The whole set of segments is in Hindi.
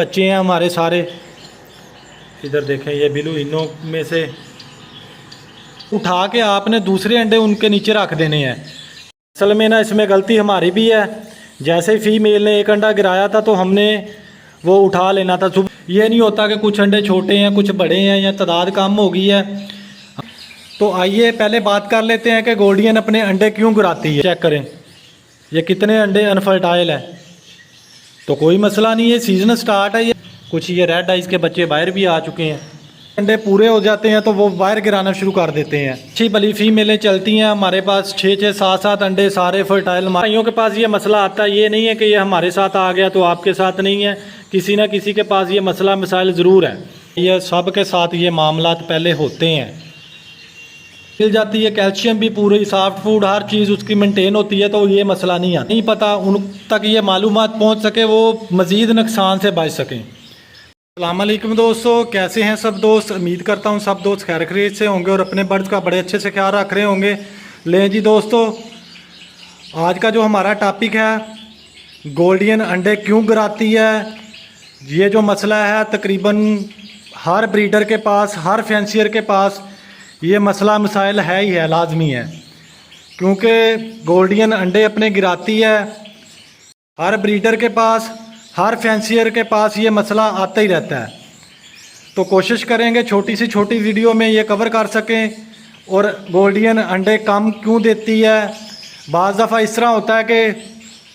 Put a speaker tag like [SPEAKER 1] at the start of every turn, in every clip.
[SPEAKER 1] बच्चे हैं हमारे सारे। इधर देखें, ये बिलू इनों में से उठा के आपने दूसरे अंडे उनके नीचे रख देने हैं। असल में ना इसमें गलती हमारी भी है। जैसे ही फीमेल ने एक अंडा गिराया था तो हमने वो उठा लेना था। ये नहीं होता कि कुछ अंडे छोटे हैं कुछ बड़े हैं या तादाद कम हो गई है। तो आइए पहले बात कर लेते हैं कि गोल्डियन अपने अंडे क्यों गिराती है। चेक करें ये कितने अंडे अनफर्टाइल है। तो कोई मसला नहीं है, सीज़न स्टार्ट है। ये कुछ ये रेड आइज के बच्चे बाहर भी आ चुके हैं। अंडे पूरे हो जाते हैं तो वो बाहर गिराना शुरू कर देते हैं। अच्छी भली फीमेलें चलती हैं हमारे पास 6-6 7-7 अंडे सारे फर्टाइल। भाइयों के पास ये मसला आता है, ये नहीं है कि ये हमारे साथ आ गया तो आपके साथ नहीं है। किसी ना किसी के पास ये मसला मसाइल ज़रूर है। ये सब के साथ ये मामला पहले होते हैं। मिल जाती है कैल्शियम भी, पूरी सॉफ्ट फूड हर चीज़ उसकी मेंटेन होती है तो ये मसला नहीं आता। नहीं पता उन तक ये मालूमात पहुंच सके, वो मज़ीद नुकसान से बच सकें। अस्सलाम वालेकुम दोस्तों, कैसे हैं सब दोस्त। उम्मीद करता हूं सब दोस्त खैर खैरियत से होंगे और अपने बर्ड्स का बड़े अच्छे से ख्याल रख रहे होंगे। लें जी दोस्तों, आज का जो हमारा टॉपिक है गोल्डियन अंडे क्यों गिराती है। ये जो मसला है तकरीबन हर ब्रीडर के पास, हर फैंसियर के पास ये मसला मसाइल है ही है, लाजमी है। क्योंकि गोल्डियन अंडे अपने गिराती है, हर ब्रीडर के पास, हर फैंसियर के पास ये मसला आता ही रहता है। तो कोशिश करेंगे छोटी सी छोटी वीडियो में ये कवर कर सकें। और गोल्डियन अंडे कम क्यों देती है। बाज़ दफ़ा इस तरह होता है कि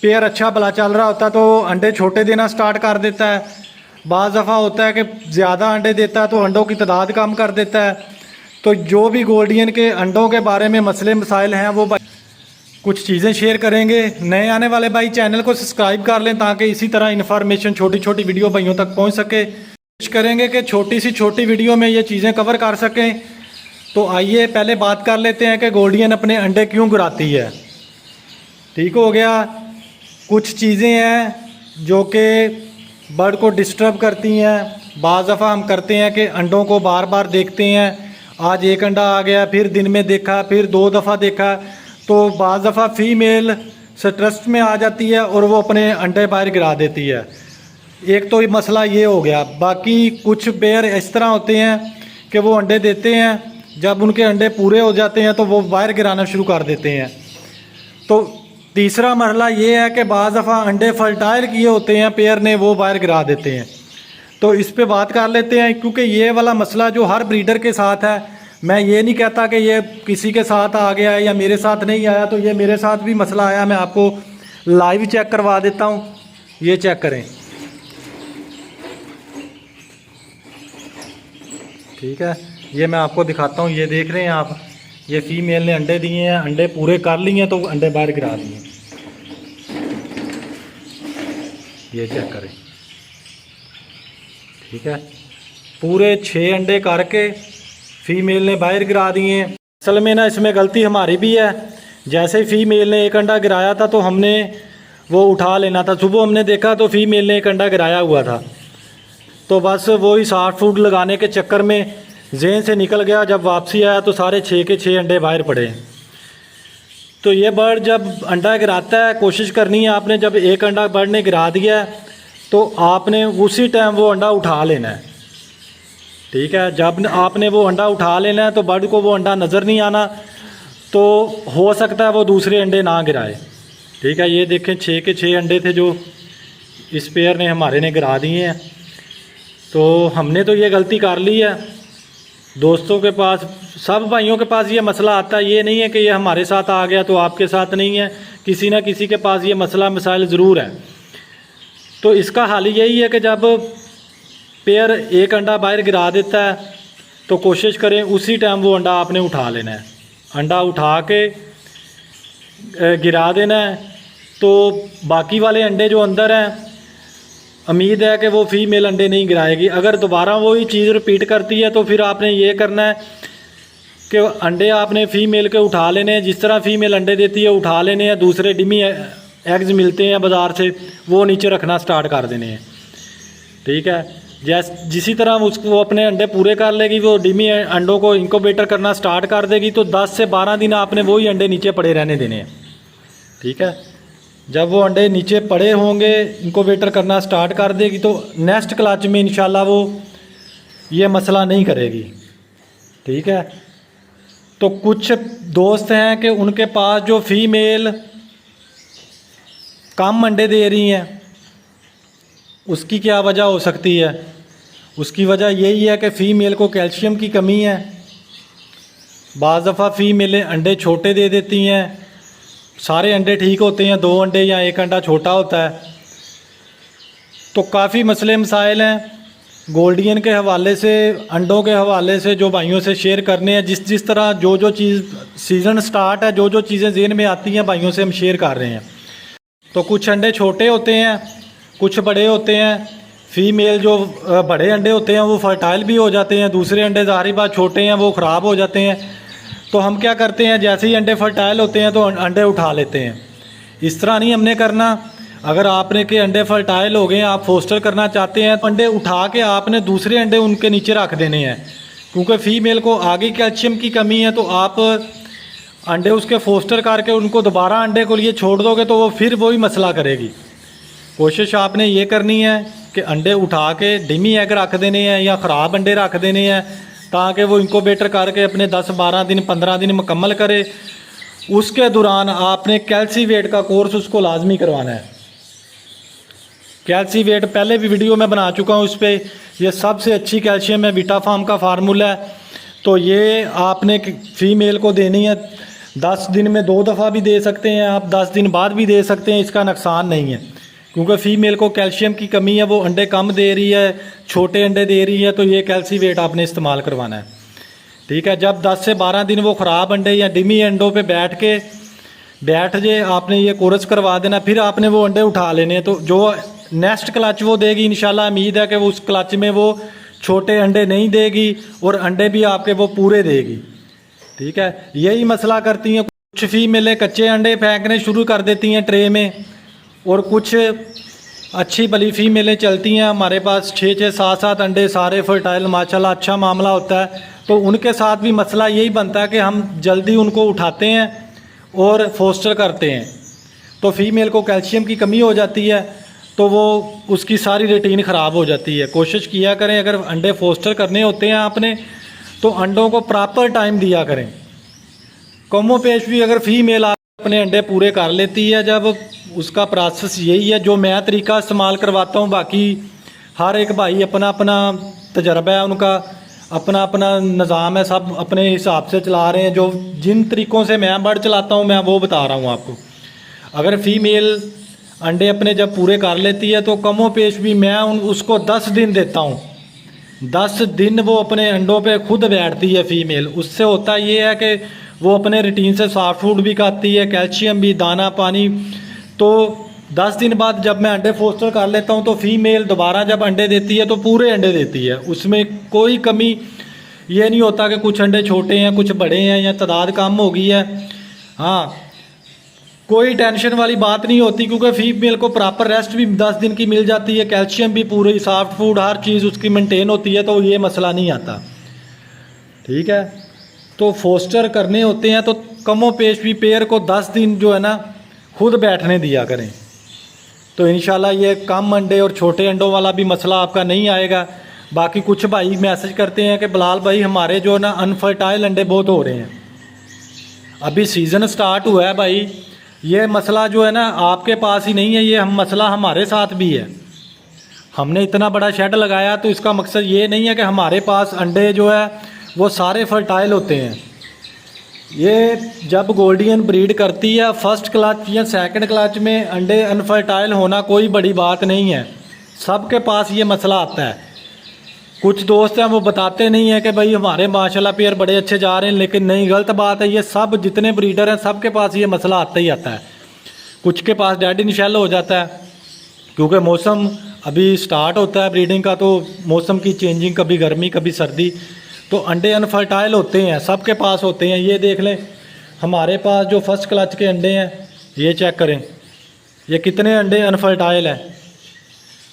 [SPEAKER 1] पेयर अच्छा भला चल रहा होता है तो अंडे छोटे देना स्टार्ट कर देता है। बाज़ दफ़ा होता है कि ज़्यादा अंडे देता है तो अंडों की तादाद कम कर देता है। तो जो भी गोल्डियन के अंडों के बारे में मसले मसाइल हैं वो कुछ चीज़ें शेयर करेंगे। नए आने वाले भाई चैनल को सब्सक्राइब कर लें ताकि इसी तरह इन्फॉर्मेशन छोटी छोटी वीडियो भाइयों तक पहुंच सके। कोशिश करेंगे कि छोटी सी छोटी वीडियो में ये चीज़ें कवर कर सकें। तो आइए पहले बात कर लेते हैं कि गोल्डियन अपने अंडे क्यों गिराती है। ठीक हो गया। कुछ चीज़ें हैं जो कि बर्ड को डिस्टर्ब करती हैं। बाज़ दफ़ा हम करते हैं कि अंडों को बार बार देखते हैं। आज एक अंडा आ गया, फिर दिन में देखा, फिर 2 दफ़ा देखा, तो बाज़ दफ़ा फ़ीमेल स्ट्रेस में आ जाती है और वो अपने अंडे बाहर गिरा देती है। एक तो मसला ये हो गया। बाकी कुछ पेयर इस तरह होते हैं कि वो अंडे देते हैं, जब उनके अंडे पूरे हो जाते हैं तो वो बाहर गिराना शुरू कर देते हैं। तो तीसरा मरला ये है कि बाज़ दफ़ा अंडे फर्टाइल किए होते हैं पेयर ने, वो बाहर गिरा देते हैं। तो इस पे बात कर लेते हैं क्योंकि ये वाला मसला जो हर ब्रीडर के साथ है। मैं ये नहीं कहता कि ये किसी के साथ आ गया है या मेरे साथ नहीं आया, तो ये मेरे साथ भी मसला आया। मैं आपको लाइव चेक करवा देता हूँ। ये चेक करें, ठीक है। ये मैं आपको दिखाता हूँ। ये देख रहे हैं आप, ये फीमेल ने अंडे दिए हैं, अंडे पूरे कर लिए हैं तो अंडे बाहर गिरा दिए। ये चेक करें, ठीक है। पूरे 6 अंडे करके फीमेल ने बाहर गिरा दिए हैं। असल में ना इसमें गलती हमारी भी है। जैसे ही फीमेल ने एक अंडा गिराया था तो हमने वो उठा लेना था। सुबह हमने देखा तो फीमेल ने एक अंडा गिराया हुआ था, तो बस वही सॉफ्ट फूड लगाने के चक्कर में जेन से निकल गया। जब वापसी आया तो सारे 6 के 6 अंडे बाहर पड़े। तो ये बर्ड जब अंडा गिराता है, कोशिश करनी है आपने, जब एक अंडा बर्ड ने गिरा दिया तो आपने उसी टाइम वो अंडा उठा लेना है, ठीक है। जब आपने वो अंडा उठा लेना है तो बर्ड को वो अंडा नज़र नहीं आना, तो हो सकता है वो दूसरे अंडे ना गिराए, ठीक है। ये देखें 6 के 6 अंडे थे जो इस पेयर ने हमारे ने गिरा दिए हैं। तो हमने तो ये गलती कर ली है। दोस्तों के पास, सब भाइयों के पास ये मसला आता है। ये नहीं है कि ये हमारे साथ आ गया तो आपके साथ नहीं है। किसी ना किसी के पास ये मसला मसाइल ज़रूर है। तो इसका हल यही है कि जब पेयर एक अंडा बाहर गिरा देता है तो कोशिश करें उसी टाइम वो अंडा आपने उठा लेना है। अंडा उठा के गिरा देना है। तो बाकी वाले अंडे जो अंदर हैं, उम्मीद है कि वो फीमेल अंडे नहीं गिराएगी। अगर दोबारा वही चीज़ रिपीट करती है तो फिर आपने ये करना है कि अंडे आपने फीमेल के उठा लेने हैं। जिस तरह फीमेल अंडे देती है उठा लेने हैं। दूसरे डिमी एग्स मिलते हैं बाज़ार से, वो नीचे रखना स्टार्ट कर देने हैं, ठीक है। जिसी तरह उसको अपने अंडे पूरे कर लेगी, वो डिमी अंडों को इंक्यूबेटर करना स्टार्ट कर देगी, तो 10 से 12 दिन आपने वही अंडे नीचे पड़े रहने देने हैं, ठीक है। जब वो अंडे नीचे पड़े होंगे, इंक्यूबेटर करना स्टार्ट कर देगी, तो नेक्स्ट क्लच में इंशाल्लाह वो ये मसला नहीं करेगी। ठीक है। तो कुछ दोस्त हैं कि उनके पास जो फीमेल कम अंडे दे रही हैं, उसकी क्या वजह हो सकती है? उसकी वजह यही है कि फ़ीमेल को कैल्शियम की कमी है। बाज़ दफ़ा फ़ीमेलें अंडे छोटे दे देती हैं, सारे अंडे ठीक होते हैं, 2 अंडे या 1 अंडा छोटा होता है। तो काफ़ी मसले मसाइल हैं गोल्डियन के हवाले से, अंडों के हवाले से जो भाइयों से शेयर करने हैं। जिस तरह जो चीज़ सीज़न स्टार्ट है, जो चीज़ें ज़हन में आती हैं भाइयों से हम शेयर कर रहे हैं। तो कुछ अंडे छोटे होते हैं, कुछ बड़े होते हैं। फ़ीमेल जो बड़े अंडे होते हैं वो फर्टाइल भी हो जाते हैं, दूसरे अंडे ज़ाहिर बात छोटे हैं वो ख़राब हो जाते हैं। तो हम क्या करते हैं, जैसे ही अंडे फर्टाइल होते हैं तो अंडे उठा लेते हैं। इस तरह नहीं हमने करना। अगर आपने के अंडे फर्टाइल हो गए, आप फोस्टर करना चाहते हैं, तो अंडे उठा के आपने दूसरे अंडे उनके नीचे रख देने हैं, क्योंकि फ़ीमेल को आगे कैल्शियम की कमी है। तो आप अंडे उसके फोस्टर करके उनको दोबारा अंडे को लिए छोड़ दोगे तो वो फिर वही मसला करेगी। कोशिश आपने ये करनी है कि अंडे उठा के डिमी एग रख देने हैं या ख़राब अंडे रख देने हैं, ताकि वो इंक्यूबेटर करके अपने 10-12 दिन 15 दिन मुकम्मल करे। उसके दौरान आपने कैल्सीवेट का कोर्स उसको लाजमी करवाना है। कैल्सीवेट पहले भी वीडियो में बना चुका हूँ, उस पर ये सबसे अच्छी कैल्शियम है, विटाफार्म का फार्मूला है। तो ये आपने फ़ीमेल को देनी है। 10 दिन में 2 दफ़ा भी दे सकते हैं आप, 10 दिन बाद भी दे सकते हैं, इसका नुकसान नहीं है। क्योंकि फ़ीमेल को कैल्शियम की कमी है, वो अंडे कम दे रही है, छोटे अंडे दे रही है, तो ये कैल्सीवेट आपने इस्तेमाल करवाना है। ठीक है। जब 10 से 12 दिन वो ख़राब अंडे या डिमी अंडों पे बैठ जाए, आपने ये कोर्स करवा देना। फिर आपने वो अंडे उठा लेने। तो जो नेक्स्ट क्लच वो देगी, इंशाल्लाह उम्मीद है कि वो उस क्लच में वो छोटे अंडे नहीं देगी और अंडे भी आपके वो पूरे देगी। ठीक है। यही मसला करती हैं। कुछ फीमेलें कच्चे अंडे फेंकने शुरू कर देती हैं ट्रे में, और कुछ अच्छी भली फीमेलें चलती हैं हमारे पास 6-6 7-7 अंडे सारे फर्टाइल, माशाल्लाह अच्छा मामला होता है। तो उनके साथ भी मसला यही बनता है कि हम जल्दी उनको उठाते हैं और फोस्टर करते हैं, तो फीमेल को कैल्शियम की कमी हो जाती है, तो वो उसकी सारी रूटीन ख़राब हो जाती है। कोशिश किया करें, अगर अंडे फोस्टर करने होते हैं आपने, तो अंडों को प्रॉपर टाइम दिया करें। कमो पेश भी अगर फ़ीमेल अपने अंडे पूरे कर लेती है, जब उसका प्रोसेस यही है जो मैं तरीका इस्तेमाल करवाता हूँ। बाकी हर एक भाई अपना अपना तजर्बा है, उनका अपना अपना निज़ाम है, सब अपने हिसाब से चला रहे हैं। जो जिन तरीक़ों से मैं बर्ड चलाता हूँ मैं वो बता रहा हूँ आपको। अगर फ़ीमेल अंडे अपने जब पूरे कर लेती है तो कमो पेश भी मैं उसको 10 दिन देता हूँ। 10 दिन वो अपने अंडों पे खुद बैठती है फ़ीमेल। उससे होता ये है कि वो अपने रूटीन से सॉफ्ट फूड भी खाती है, कैल्शियम भी, दाना पानी। तो 10 दिन बाद जब मैं अंडे फोस्टर कर लेता हूँ तो फ़ीमेल दोबारा जब अंडे देती है तो पूरे अंडे देती है, उसमें कोई कमी ये नहीं होता कि कुछ अंडे छोटे हैं कुछ बड़े हैं या तादाद कम हो गई है। हाँ, कोई टेंशन वाली बात नहीं होती, क्योंकि फीमेल को प्रॉपर रेस्ट भी 10 दिन की मिल जाती है, कैल्शियम भी पूरी, सॉफ्ट फूड हर चीज़ उसकी मेंटेन होती है, तो ये मसला नहीं आता। ठीक है। तो फोस्टर करने होते हैं तो कमो पेश भी पेयर को 10 दिन जो है ना खुद बैठने दिया करें, तो इंशाल्लाह ये कम अंडे और छोटे अंडों वाला भी मसला आपका नहीं आएगा। बाकी कुछ भाई मैसेज करते हैं कि बिलाल भाई हमारे जो ना अनफर्टाइल अंडे बहुत हो रहे हैं। अभी सीज़न स्टार्ट हुआ है भाई, ये मसला जो है ना आपके पास ही नहीं है, ये मसला हमारे साथ भी है। हमने इतना बड़ा शेड लगाया तो इसका मकसद ये नहीं है कि हमारे पास अंडे जो है वो सारे फर्टाइल होते हैं। ये जब गोल्डियन ब्रीड करती है फर्स्ट क्लच या सेकंड क्लच में अंडे अनफर्टाइल होना कोई बड़ी बात नहीं है, सबके पास ये मसला आता है। कुछ दोस्त हैं वो बताते नहीं हैं कि भाई हमारे माशाल्लाह पेयर बड़े अच्छे जा रहे हैं, लेकिन नहीं, गलत बात है। ये सब जितने ब्रीडर हैं सबके पास ये मसला आता ही आता है। कुछ के पास डेड इन शेल हो जाता है, क्योंकि मौसम अभी स्टार्ट होता है ब्रीडिंग का, तो मौसम की चेंजिंग, कभी गर्मी कभी सर्दी, तो अंडे अनफर्टाइल होते हैं, सबके पास होते हैं। ये देख लें हमारे पास जो फर्स्ट क्लच के अंडे हैं, ये चेक करें ये कितने अंडे अनफर्टाइल हैं।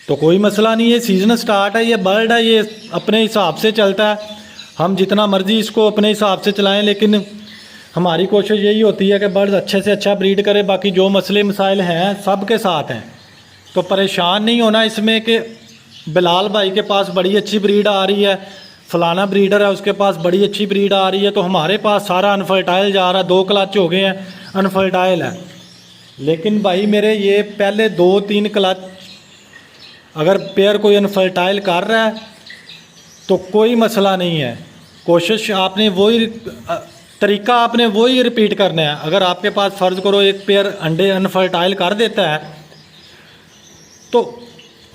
[SPEAKER 1] तो कोई मसला नहीं है, सीज़न स्टार्ट है, ये बर्ड है, ये अपने हिसाब से चलता है। हम जितना मर्ज़ी इसको अपने हिसाब से चलाएं, लेकिन हमारी कोशिश यही होती है कि बर्ड्स अच्छे से अच्छा ब्रीड करे। बाकी जो मसले मसाइल हैं सब के साथ हैं, तो परेशान नहीं होना इसमें कि बिलाल भाई के पास बड़ी अच्छी ब्रीड आ रही है, फलाना ब्रीडर है उसके पास बड़ी अच्छी ब्रीड आ रही है, तो हमारे पास सारा अनफर्टाइल जा रहा है, 2 क्लच हो गए हैं अनफर्टाइल है। लेकिन भाई मेरे ये पहले 2-3 क्लच अगर पेयर कोई अनफर्टाइल कर रहा है तो कोई मसला नहीं है। कोशिश आपने वही तरीका आपने वही रिपीट करना है। अगर आपके पास फ़र्ज़ करो एक पेयर अंडे अनफर्टाइल कर देता है तो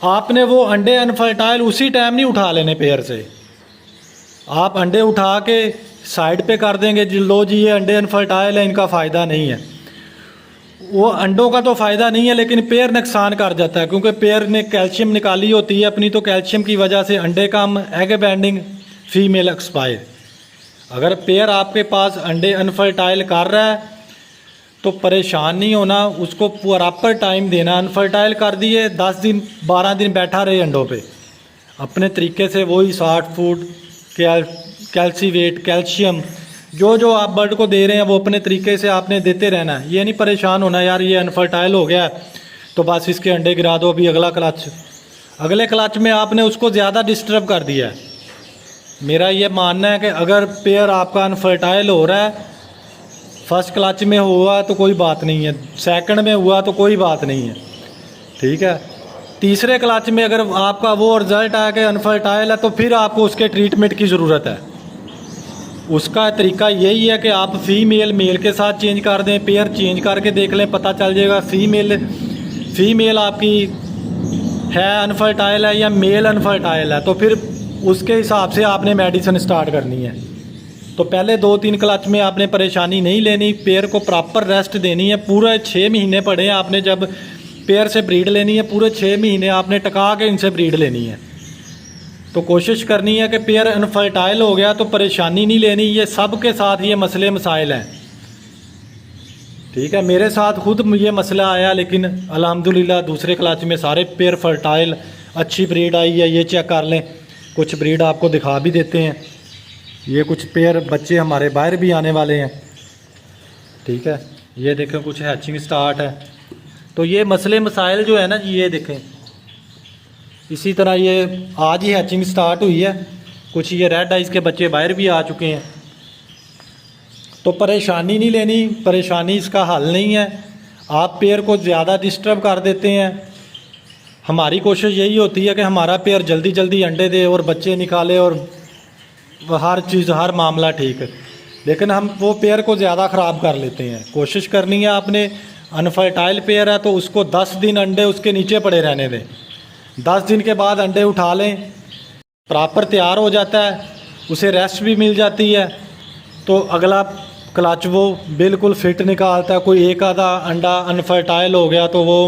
[SPEAKER 1] आपने वो अंडे अनफर्टाइल उसी टाइम नहीं उठा लेने पेयर से। आप अंडे उठा के साइड पे कर देंगे, जी लो जी ये अंडे अनफर्टाइल है, इनका फ़ायदा नहीं है। वो अंडों का तो फ़ायदा नहीं है लेकिन पेयर नुकसान कर जाता है, क्योंकि पेयर ने कैल्शियम निकाली होती है अपनी, तो कैल्शियम की वजह से अंडे कम, एग बैंडिंग, फीमेल एक्सपायर। अगर पेयर आपके पास अंडे अनफर्टाइल कर रहा है तो परेशान नहीं होना, उसको प्रॉपर टाइम देना। अनफर्टाइल कर दिए 10 दिन 12 दिन बैठा रहे अंडों पे अपने तरीके से, वही सॉफ्ट फूड, कैल्सीवेट, कैल्शियम जो जो आप बर्ड को दे रहे हैं वो अपने तरीके से आपने देते रहना है। ये नहीं परेशान होना यार ये अनफर्टाइल हो गया तो बस इसके अंडे गिरा दो, अभी अगला क्लच, अगले क्लच में आपने उसको ज़्यादा डिस्टर्ब कर दिया है। मेरा ये मानना है कि अगर पेयर आपका अनफर्टाइल हो रहा है, फर्स्ट क्लच में हुआ तो कोई बात नहीं है, सेकंड में हुआ तो कोई बात नहीं है, ठीक है। तीसरे क्लच में अगर आपका वो रिज़ल्ट आया कि अनफर्टाइल है तो फिर आपको उसके ट्रीटमेंट की ज़रूरत है। उसका तरीका यही है कि आप फीमेल मेल के साथ चेंज कर दें, पेयर चेंज करके देख लें, पता चल जाएगा फीमेल आपकी है अनफर्टाइल है या मेल अनफर्टाइल है, तो फिर उसके हिसाब से आपने मेडिसिन स्टार्ट करनी है। तो पहले 2-3 क्लच में आपने परेशानी नहीं लेनी, पेयर को प्रॉपर रेस्ट देनी है। पूरे 6 महीने पड़े हैं आपने, जब पेयर से ब्रीड लेनी है पूरे 6 महीने आपने टका के इनसे ब्रीड लेनी है। तो कोशिश करनी है कि पेयर अनफर्टाइल हो गया तो परेशानी नहीं लेनी, ये सब के साथ ये मसले मसाइल हैं, ठीक है। मेरे साथ खुद ये मसला आया लेकिन अल्हम्दुलिल्लाह दूसरे क्लच में सारे पेयर फर्टाइल, अच्छी ब्रीड आई है। ये चेक कर लें, कुछ ब्रीड आपको दिखा भी देते हैं। ये कुछ पेयर बच्चे हमारे बाहर भी आने वाले हैं, ठीक है। ये देखें कुछ हैचिंग स्टार्ट है। तो ये मसले मसाइल जो है ना जी, ये देखें इसी तरह ये आज ही हैचिंग स्टार्ट हुई है, कुछ ये रेड आइज़ के बच्चे बाहर भी आ चुके हैं। तो परेशानी नहीं लेनी, परेशानी इसका हल नहीं है। आप पेयर को ज़्यादा डिस्टर्ब कर देते हैं। हमारी कोशिश यही होती है कि हमारा पेयर जल्दी जल्दी अंडे दे और बच्चे निकाले और हर चीज़ हर मामला ठीक है, लेकिन हम वो पेयर को ज़्यादा ख़राब कर लेते हैं। कोशिश करनी है आपने, अनफर्टाइल पेयर है तो उसको 10 दिन अंडे उसके नीचे पड़े रहने दें, 10 दिन के बाद अंडे उठा लें, प्रॉपर तैयार हो जाता है, उसे रेस्ट भी मिल जाती है, तो अगला क्लच वो बिल्कुल फिट निकालता है। कोई एक आधा अंडा अनफर्टाइल हो गया तो वो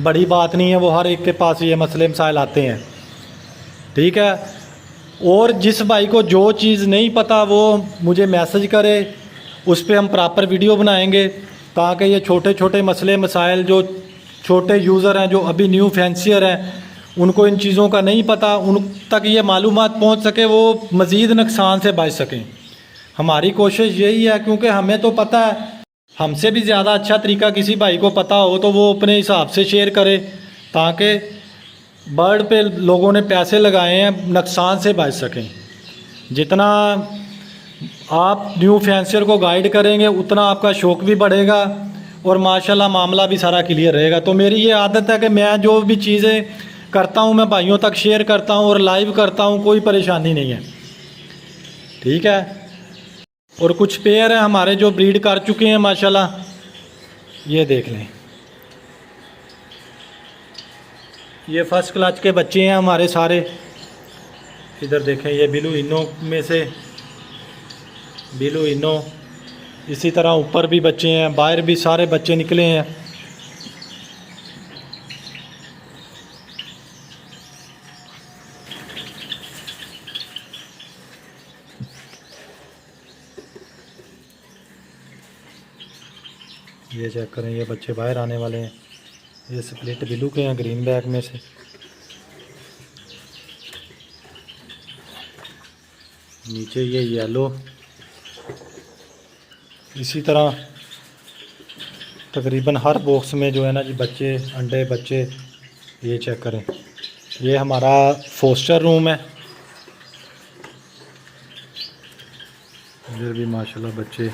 [SPEAKER 1] बड़ी बात नहीं है, वो हर एक के पास ये मसले मसाइल आते हैं, ठीक है। और जिस भाई को जो चीज़ नहीं पता वो मुझे मैसेज करे, उस पर हम प्रॉपर वीडियो बनाएंगे ताकि ये छोटे छोटे मसले मसाइल जो छोटे यूज़र हैं, जो अभी न्यू फैंसियर हैं, उनको इन चीज़ों का नहीं पता, उन तक ये मालूमात पहुंच सके, वो मज़ीद नुकसान से बच सकें। हमारी कोशिश यही है, क्योंकि हमें तो पता है, हमसे भी ज़्यादा अच्छा तरीका किसी भाई को पता हो तो वो अपने हिसाब से शेयर करे, ताकि बर्ड पे लोगों ने पैसे लगाए हैं नुकसान से बच सकें। जितना आप न्यू फैंसियर को गाइड करेंगे उतना आपका शौक़ भी बढ़ेगा और माशाल्लाह मामला भी सारा क्लियर रहेगा। तो मेरी ये आदत है कि मैं जो भी चीज़ें करता हूँ मैं भाइयों तक शेयर करता हूँ और लाइव करता हूँ, कोई परेशानी नहीं है, ठीक है। और कुछ पेयर हैं हमारे जो ब्रीड कर चुके हैं माशाल्लाह, ये देख लें, ये फर्स्ट क्लच के बच्चे हैं हमारे सारे। इधर देखें, ये बिलू इनो में से बिलू इनो, इसी तरह ऊपर भी बच्चे हैं, बाहर भी सारे बच्चे निकले हैं। ये चेक करें, ये बच्चे बाहर आने वाले हैं। ये स्प्लिट बिलू के हैं ग्रीन बैक में से। नीचे ये येलो, इसी तरह तकरीबन हर बॉक्स में जो है ना जी बच्चे, अंडे, बच्चे, ये चेक करें। ये हमारा फोस्टर रूम है, इधर भी माशाल्लाह बच्चे,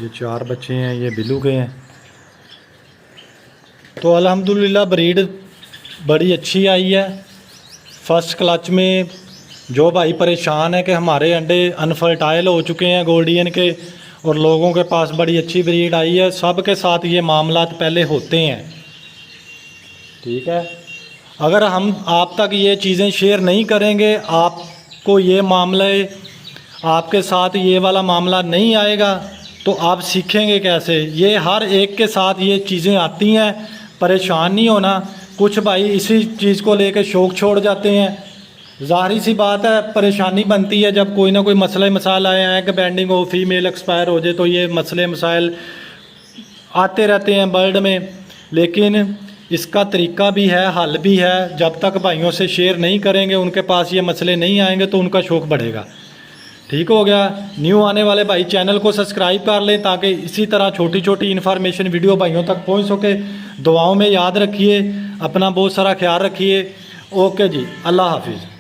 [SPEAKER 1] ये 4 बच्चे हैं, ये बिल्लू के हैं। तो अल्हम्दुलिल्लाह ब्रीड बड़ी अच्छी आई है। फर्स्ट क्लच में जो भाई परेशान है कि हमारे अंडे अनफर्टाइल हो चुके हैं गोल्डियन के और लोगों के पास बड़ी अच्छी ब्रीड आई है, सब के साथ ये मामला पहले होते हैं, ठीक है। अगर हम आप तक ये चीज़ें शेयर नहीं करेंगे, आपको ये मामले, आपके साथ ये वाला मामला नहीं आएगा तो आप सीखेंगे कैसे। ये हर एक के साथ ये चीज़ें आती हैं, परेशान नहीं होना। कुछ भाई इसी चीज़ को लेकर शौक़ छोड़ जाते हैं, ज़ाहिर सी बात है परेशानी बनती है जब कोई ना कोई मसला मसाइल आए हैं कि बैंडिंग हो, फीमेल एक्सपायर हो जाए, तो ये मसले मसाइल आते रहते हैं बर्ड में। लेकिन इसका तरीका भी है, हल भी है। जब तक भाइयों से शेयर नहीं करेंगे, उनके पास ये मसले नहीं आएंगे तो उनका शौक़ बढ़ेगा। ठीक हो गया। न्यू आने वाले भाई चैनल को सब्सक्राइब कर लें ताकि इसी तरह छोटी छोटी इन्फॉर्मेशन वीडियो भाइयों तक पहुंच सके। दुआओं में याद रखिए, अपना बहुत सारा ख्याल रखिए। ओके जी, अल्लाह हाफिज़।